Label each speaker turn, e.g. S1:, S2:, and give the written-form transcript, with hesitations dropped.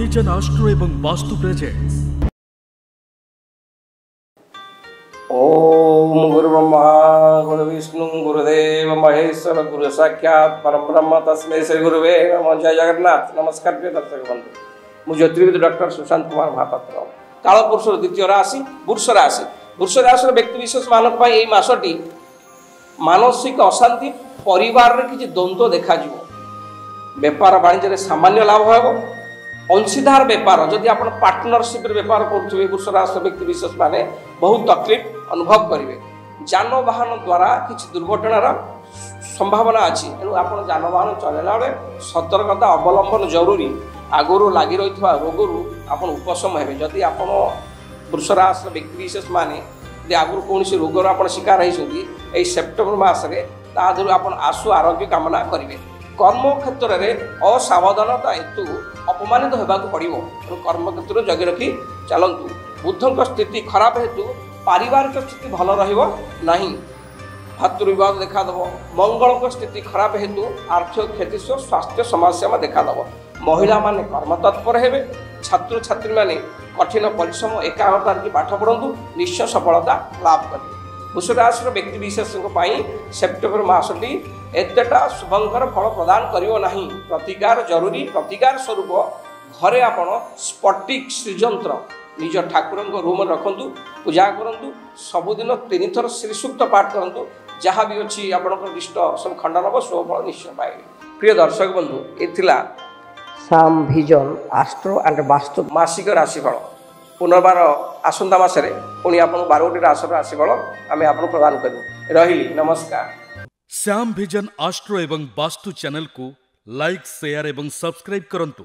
S1: Vision astro एवं vastu presents.
S2: ओम गुरु ब्रह्मा गुरु विष्णु गुरुदेव महेश्वर गुरु साक्षात परम ब्रह्म तस्मै श्री गुरुवे नमः। जय जगन्नाथ। नमस्कार प्रिय दर्शक बंधु, मु ज्योतिर्विद डॉक्टर सुशांत कुमार महापात्र। कालपुरुष द्वितीय राशि वृष राशि। वृष राशि व्यक्ति विशेष मान मासटी मानसिक अशांति परिवार रे किछि द्वंद्व देखा जिवो। व्यापार वाणिज्य सामान्य लाभ हो। अंशीदार व्यापार जदि आप पार्टनरशिप व्यापार करुवे वृष राशि व्यक्ति विशेष माने बहुत तकलीफ अनुभव करेंगे। जानवाहन द्वारा किसी दुर्घटनार संभावना अच्छी, तेणु आप जानवाहन चलैला बेले सतर्कता अवलंबन जरूरी। आगुरी लगी रही रोगरू आप उपशम हे। जदि आप वृष राशि व्यक्ति विशेष माने आगुरी कौन रोगर आप शिकार होती सेप्टेम्बर मसरे तादू आप आशु आरोग्य कामना करेंगे। कर्म क्षेत्र में असावधानता हेतु अपमानित होगा पड़ो। कर्म क्षेत्र में जगि रखी चलतु। बुधों स्थिति खराब हेतु पारिवारिक स्थिति भल रहा। भातृविवाद देखादेव। मंगल स्थिति खराब हेतु आर्थिक क्षति स्वास्थ्य समस्या देखादेव। महिला माने कर्म तत्पर हे। छात्र छात्री माने कठिन परिश्रम एकाग्रता पाठ पढ़ु, निश्चय सफलता लाभ करेंगे। वृष राशि व्यक्ति विशेष सेप्टेम्बर मासटी एतेटा शुभंकर फल प्रदान करियो नहीं। प्रतिकार जरूरी। प्रतिकार स्वरूप घरे आपण स्फटिक श्रीजंत्र निज ठाकुर रूम रखु, पूजा करूँ। सबुदिन 3 थर श्री सूक्त पाठ करूँ। जहाँ भी अच्छी आपंकर इष्ट सब खंडन हम शुभफल निश्चय पाइबे। प्रिय दर्शक बंधु, ये साम विजन आस्ट्रो एंड वास्तु मासिक राशिफल। पुनर्बार आसंता मासरे पुणी आप 12टी राशि राशिफल आम आप प्रदान करूँ। रही नमस्कार।
S1: श्याम विजन आस्ट्रो एवं वास्तु चैनल को लाइक शेयर एवं सब्सक्राइब करंतु।